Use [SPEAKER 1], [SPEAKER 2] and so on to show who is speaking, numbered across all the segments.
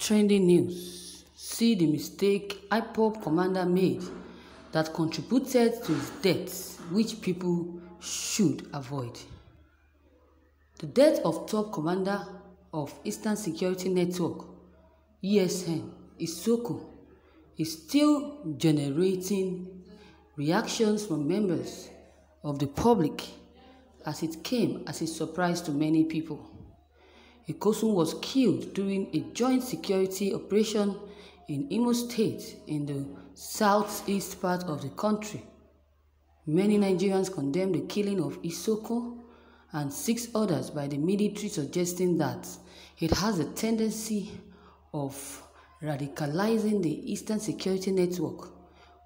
[SPEAKER 1] Trending news. See the mistake Ipob commander made that contributed to his death, which people should avoid. The death of top commander of Eastern Security Network, ESN, Isoko, is still generating reactions from members of the public as it came as a surprise to many people. Ikosun was killed during a joint security operation in Imo State in the southeast part of the country. Many Nigerians condemned the killing of Isoko and 6 others by the military, suggesting that it has a tendency of radicalizing the Eastern Security Network,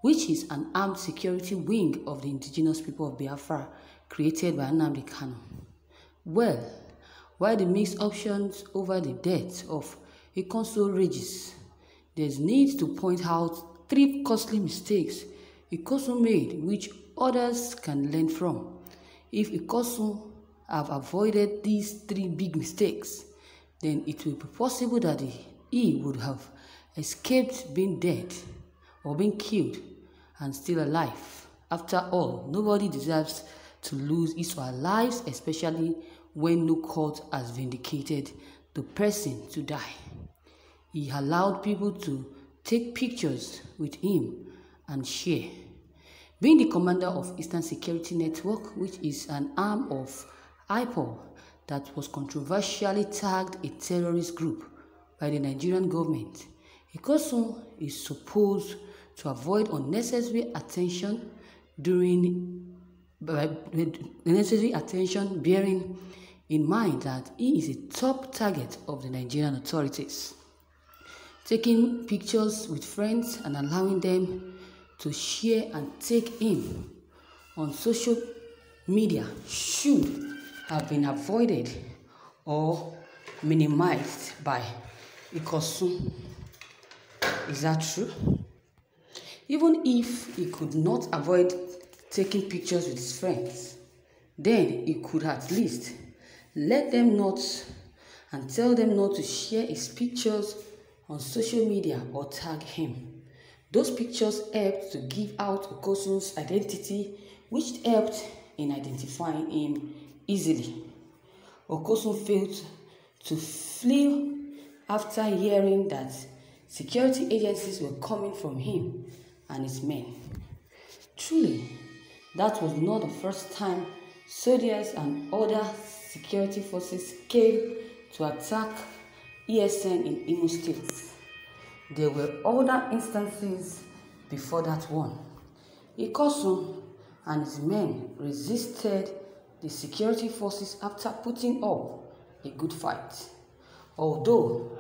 [SPEAKER 1] which is an armed security wing of the indigenous people of Biafra created by Nnamdi Kanu. Well, while the mixed options over the death of Ikosun rages, there's need to point out 3 costly mistakes Ikosun made which others can learn from. If Ikosun have avoided these 3 big mistakes, then it will be possible that he would have escaped being dead or being killed and still alive. After all, nobody deserves to lose his or her lives, especially when no court has vindicated the person to die. He allowed people to take pictures with him and share. Being the commander of Eastern Security Network, which is an arm of Ipob that was controversially tagged a terrorist group by the Nigerian government, Ikosun is supposed to avoid unnecessary attention bearing in mind that he is a top target of the Nigerian authorities. Taking pictures with friends and allowing them to share and take him on social media should have been avoided or minimized by Ikosun. Is that true? Even if he could not avoid taking pictures with his friends, then he could at least let them not and tell them not to share his pictures on social media or tag him. Those pictures helped to give out Ikosun's identity, which helped in identifying him easily. Ikosun failed to flee after hearing that security agencies were coming from him and his men. Truly, that was not the first time soldiers and other security forces came to attack ESN in Imo State. There were other instances before that one. Ikosun and his men resisted the security forces after putting up a good fight. Although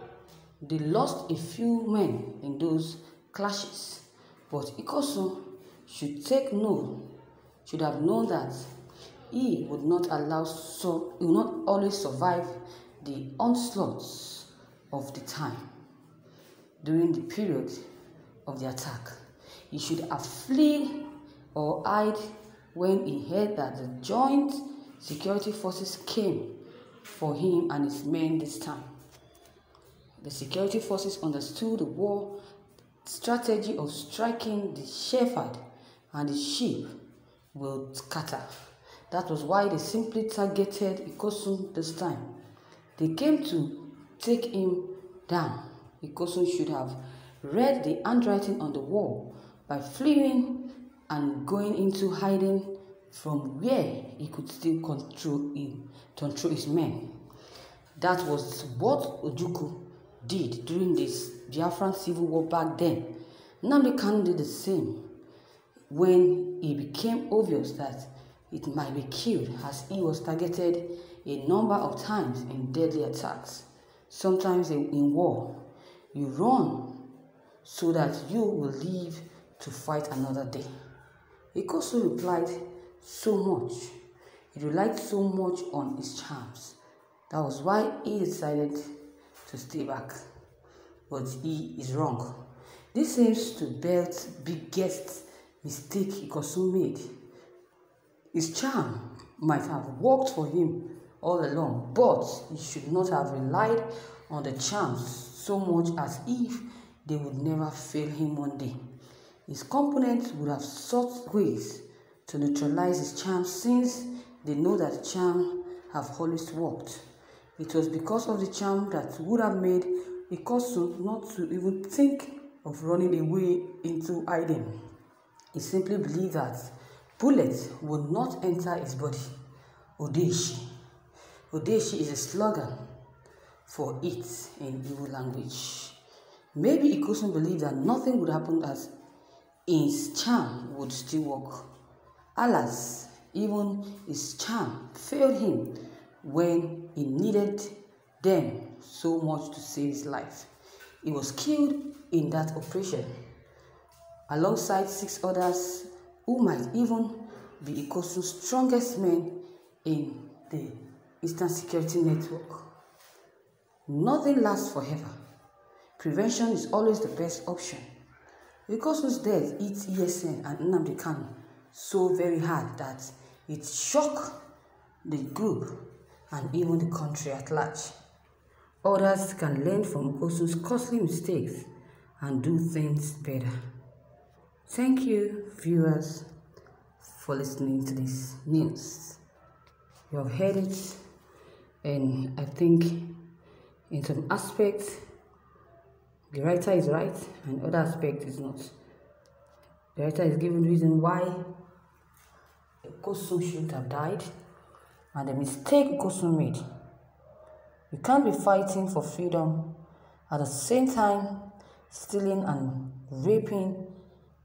[SPEAKER 1] they lost a few men in those clashes, but Ikosun should have known that he would not always survive the onslaughts of the time during the period of the attack. He should have fled or hid when he heard that the joint security forces came for him and his men this time. The security forces understood the war strategy of striking the shepherd and the sheep will scatter. That was why they simply targeted Ikosun this time. They came to take him down. Ikosun should have read the handwriting on the wall by fleeing and going into hiding from where he could still control his men. That was what Ojukwu did during this Biafran civil war back then. Nnamdi Kanu did the same when it became obvious that it might be killed, as he was targeted a number of times in deadly attacks. Sometimes in war, you run so that you will live to fight another day. Ikosun replied so much. He relied so much on his charms. That was why he decided to stay back. But he is wrong. This seems to be Dêãth's biggest mistake Ikosun made. His charm might have worked for him all along, but he should not have relied on the charms so much as if they would never fail him one day. His components would have sought ways to neutralize his charm since they know that the charm have always worked. It was because of the charm that would have made Ikosun not to even think of running away into hiding. He simply believed that bullets would not enter his body. Odeshi. Odeshi is a slogan for it in Igbo language. Maybe Ikosun believed that nothing would happen as his charm would still work. Alas, even his charm failed him when he needed them so much to save his life. He was killed in that operation, alongside 6 others who might even be Ikosun's strongest men in the Eastern Security Network. Nothing lasts forever. Prevention is always the best option. Ikosun's death hit ESN and Nnamdi Kanu so very hard that it shocked the group and even the country at large. Others can learn from Ikosun's costly mistakes and do things better. Thank you, viewers, for listening to this news. You have heard it, and I think in some aspects the writer is right and other aspects is not. The writer is giving reason why Ikosun shouldn't have died and the mistake Ikosun made. You can't be fighting for freedom at the same time stealing and raping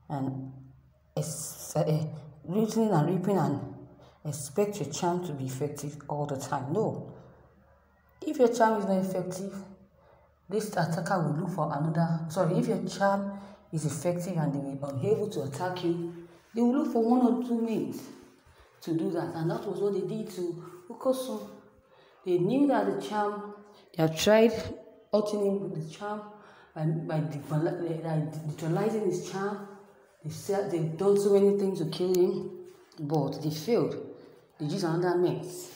[SPEAKER 1] and raping and expect your charm to be effective all the time. No. If your charm is not effective, this attacker will look for another. If your charm is effective and they will be unable to attack you, they will look for 1 or 2 means to do that. And that was what they did to Ikosun. They knew that the charm, they have tried hurting him with the charm by neutralizing his charm. They've done so many things to kill him, but they failed. They used another means.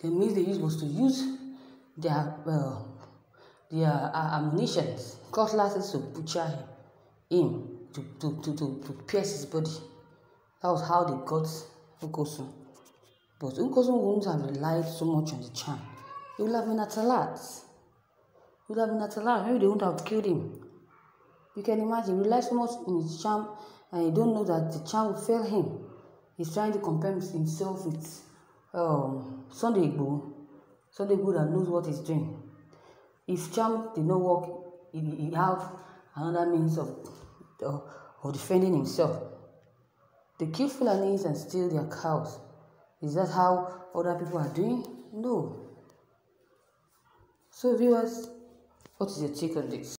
[SPEAKER 1] The means they used was to use their ammunition, cutlasses to butcher him, to pierce his body. That was how they got Ikosun. But Ikosun wouldn't have relied so much on the charm. He would have been at a loss. Maybe they wouldn't have killed him. You can imagine, he relied so much on his charm and you don't know that the charm will fail him. He's trying to compare himself with Sunday Igbo. Sunday Igbo that knows what he's doing. If charm did not work, he have another means of defending himself. They kill Fulanis and steal their cows. Is that how other people are doing? No. So viewers, what is your take on this?